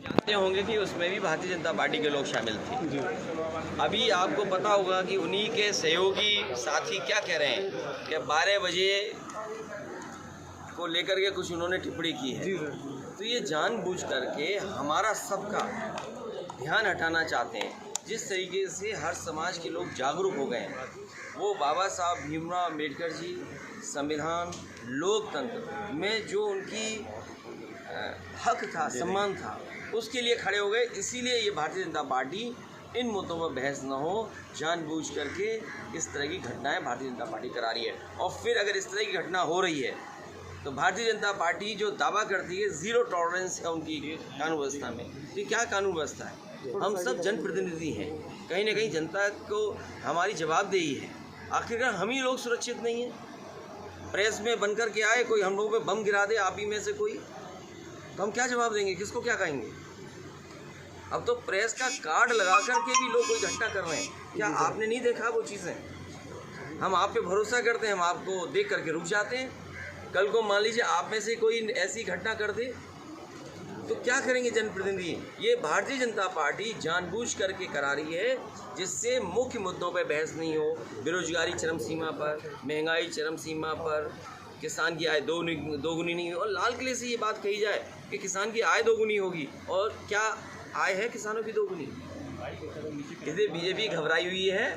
जानते होंगे कि उसमें भी भारतीय जनता पार्टी के लोग शामिल थे। अभी आपको पता होगा कि उन्हीं के सहयोगी साथी क्या कह रहे हैं कि 12 बजे को लेकर के कुछ उन्होंने टिप्पणी की है। तो ये जानबूझ करके हमारा सबका ध्यान हटाना चाहते हैं। जिस तरीके से हर समाज के लोग जागरूक हो गए हैं, वो बाबा साहब भीमराव अम्बेडकर जी संविधान लोकतंत्र में जो उनकी हक था, सम्मान था, उसके लिए खड़े हो गए। इसीलिए ये भारतीय जनता पार्टी इन मुद्दों पर बहस न हो, जानबूझ करके इस तरह की घटनाएं भारतीय जनता पार्टी करा रही है। और फिर अगर इस तरह की घटना हो रही है तो भारतीय जनता पार्टी जो दावा करती है ज़ीरो टॉलरेंस है उनकी कानून व्यवस्था में, ये क्या कानून व्यवस्था है? हम सब जनप्रतिनिधि हैं, कहीं ना कहीं जनता को हमारी जवाबदेही है। आखिरकार हम ही लोग सुरक्षित नहीं हैं। प्रेस में बनकर के आए, कोई हम लोगों पे बम गिरा दे आप ही में से कोई, तो हम क्या जवाब देंगे, किसको क्या कहेंगे? अब तो प्रेस का कार्ड लगा करके भी लोग कोई घटना कर रहे हैं। क्या आपने नहीं देखा वो चीज़ें? हम आप पे भरोसा करते हैं, हम आपको देख करके रुक जाते हैं। कल को मान लीजिए आप में से कोई ऐसी घटना कर दे तो क्या करेंगे जनप्रतिनिधि? ये भारतीय जनता पार्टी जानबूझ करके करा रही है, जिससे मुख्य मुद्दों पर बहस नहीं हो। बेरोजगारी चरम सीमा पर, महंगाई चरम सीमा पर, किसान की आय दोगुनी नहीं हो। और लाल किले से ये बात कही जाए कि किसान की आय दोगुनी होगी, और क्या आय है किसानों की दोगुनी? इसलिए बीजेपी घबराई हुई है,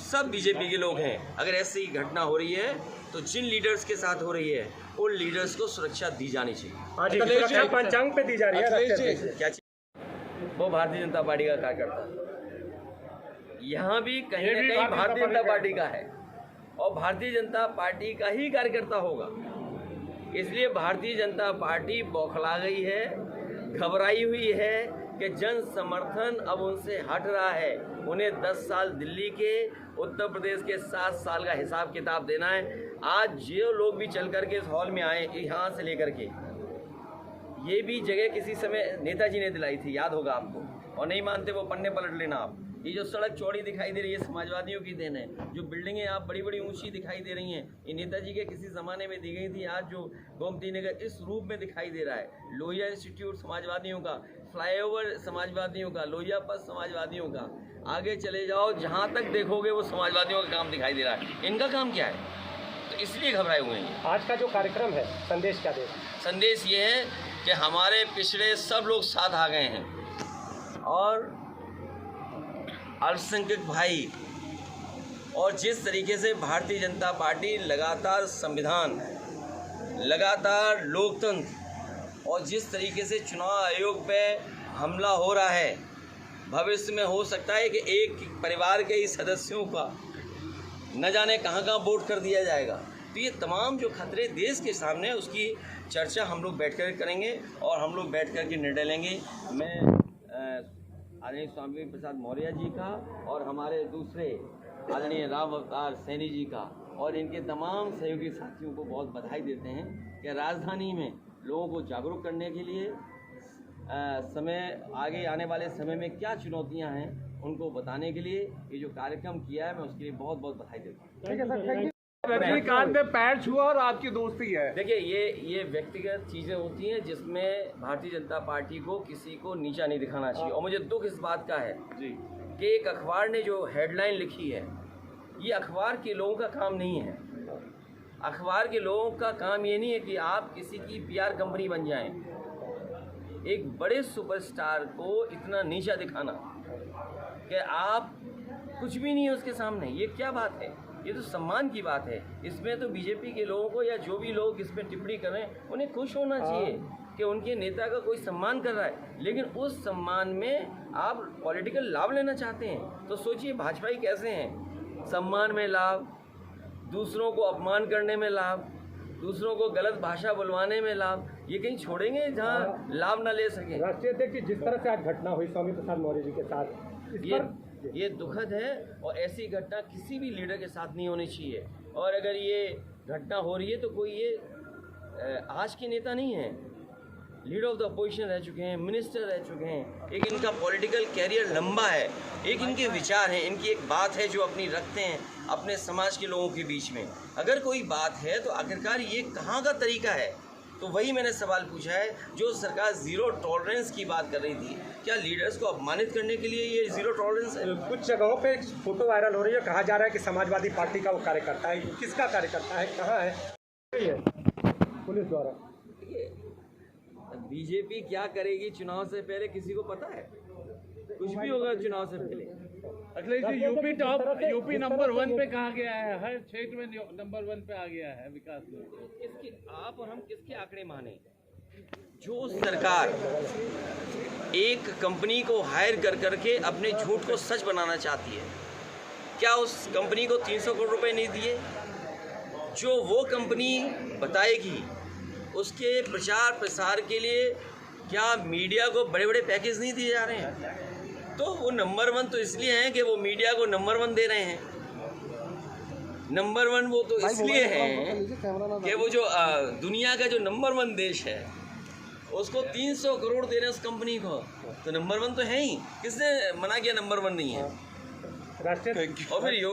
सब बीजेपी के लोग हैं। अगर ऐसी घटना हो रही है तो जिन लीडर्स के साथ हो रही है उन लीडर्स को सुरक्षा दी जानी चाहिए। पंचांग पे दी जा रही है क्या चीज? वो भारतीय जनता पार्टी का कार्यकर्ता यहाँ भी कहीं ना कहीं भारतीय जनता पार्टी का है और भारतीय जनता पार्टी का ही कार्यकर्ता होगा। इसलिए भारतीय जनता पार्टी बौखला गई है, घबराई हुई है कि जन समर्थन अब उनसे हट रहा है। उन्हें 10 साल दिल्ली के, उत्तर प्रदेश के 7 साल का हिसाब किताब देना है। आज जो लोग भी चल करके इस हॉल में आए, यहाँ से लेकर के, ये भी जगह किसी समय नेताजी ने दिलाई थी, याद होगा आपको। और नहीं मानते वो पन्ने पलट लेना आप। ये जो सड़क चौड़ी दिखाई दे रही है समाजवादियों की देन है। जो बिल्डिंगे आप बड़ी बड़ी ऊंची दिखाई दे रही हैं, ये नेताजी के किसी ज़माने में दी गई थी। आज जो गोमती नगर इस रूप में दिखाई दे रहा है, लोहिया इंस्टीट्यूट समाजवादियों का, फ्लाईओवर समाजवादियों का, लोहिया पथ समाजवादियों का, आगे चले जाओ जहाँ तक देखोगे वो समाजवादियों का काम दिखाई दे रहा है। इनका काम क्या है? तो इसलिए घबराए हुए हैं। आज का जो कार्यक्रम है, संदेश क्या दे? संदेश ये है कि हमारे पिछड़े सब लोग साथ आ गए हैं और अल्पसंख्यक भाई, और जिस तरीके से भारतीय जनता पार्टी लगातार संविधान, लगातार लोकतंत्र, और जिस तरीके से चुनाव आयोग पे हमला हो रहा है, भविष्य में हो सकता है कि एक परिवार के ही सदस्यों का न जाने कहाँ कहाँ वोट कर दिया जाएगा। तो ये तमाम जो खतरे देश के सामने, उसकी चर्चा हम लोग बैठ कर करेंगे और हम लोग बैठ कर के निर्णय लेंगे। मैं आदरणीय स्वामी प्रसाद मौर्य जी का और हमारे दूसरे आदरणीय राम अवतार सैनी जी का और इनके तमाम सहयोगी साथियों को बहुत बधाई देते हैं कि राजधानी में लोगों को जागरूक करने के लिए आगे आने वाले समय में क्या चुनौतियां हैं उनको बताने के लिए ये जो कार्यक्रम किया है, मैं उसके लिए बहुत बहुत बधाई देता हूँ। ठीक है सर, रजनीकांत ने पैर छुआ और आपकी दोस्ती है। देखिए, ये व्यक्तिगत चीज़ें होती हैं जिसमें भारतीय जनता पार्टी को किसी को नीचा नहीं दिखाना चाहिए। और मुझे दुख इस बात का है कि एक अखबार ने जो हेडलाइन लिखी है, ये अखबार के लोगों का काम नहीं है। अखबार के लोगों का काम ये नहीं है कि आप किसी की PR कंपनी बन जाएं। एक बड़े सुपरस्टार को इतना नीचा दिखाना कि आप कुछ भी नहीं है उसके सामने, ये क्या बात है? ये तो सम्मान की बात है। इसमें तो बीजेपी के लोगों को या जो भी लोग इसमें टिप्पणी कर रहे हैं उन्हें खुश होना चाहिए कि उनके नेता का कोई सम्मान कर रहा है। लेकिन उस सम्मान में आप पॉलिटिकल लाभ लेना चाहते हैं तो सोचिए भाजपा कैसे हैं। सम्मान में लाभ, दूसरों को अपमान करने में लाभ, दूसरों को गलत भाषा बुलवाने में लाभ, ये कहीं छोड़ेंगे जहाँ लाभ ना ले सकें? राष्ट्रीय अध्यक्ष जिस तरह से आज घटना हुई स्वामी प्रसाद मौर्य जी के साथ, ये दुखद है और ऐसी घटना किसी भी लीडर के साथ नहीं होनी चाहिए। और अगर ये घटना हो रही है तो कोई ये आज के नेता नहीं है, लीडर ऑफ द अपोजिशन रह चुके हैं, मिनिस्टर रह चुके हैं। एक इनका पॉलिटिकल कैरियर लंबा है, एक इनके विचार हैं, इनकी एक बात है जो अपनी रखते हैं अपने समाज के लोगों के बीच में। अगर कोई बात है तो आखिरकार ये कहाँ का तरीका है तो वही मैंने सवाल पूछा है, जो सरकार ज़ीरो टॉलरेंस की बात कर रही थी, क्या लीडर्स को अपमानित करने के लिए ये ज़ीरो टॉलरेंस है? कुछ जगहों पे फोटो वायरल हो रही है, कहा जा रहा है कि समाजवादी पार्टी का वो कार्यकर्ता है। किसका कार्यकर्ता है, कहाँ है पुलिस द्वारा? बीजेपी क्या करेगी चुनाव से पहले किसी को पता है? कुछ भी होगा चुनाव से पहले। अखिलेश जी, यूपी नंबर 1 पे कहा गया है, हर क्षेत्र में नंबर 1 पे आ गया है विकास में। इसके आप और हम किसके आंकड़े माने? जो सरकार एक कंपनी को हायर कर करके अपने झूठ को सच बनाना चाहती है, क्या उस कंपनी को 300 करोड़ रुपए नहीं दिए? जो वो कंपनी बताएगी उसके प्रचार प्रसार के लिए क्या मीडिया को बड़े बड़े पैकेज नहीं दिए जा रहे हैं? तो वो नंबर 1 तो इसलिए हैं कि वो मीडिया को नंबर 1 दे रहे हैं। नंबर 1 वो तो इसलिए हैं कि वो जो दुनिया का जो नंबर 1 देश है उसको 300 करोड़ दे रहे हैं उस कंपनी को, तो नंबर 1 तो है ही। किसने मना किया नंबर 1 नहीं है? राष्ट्रीय और फिर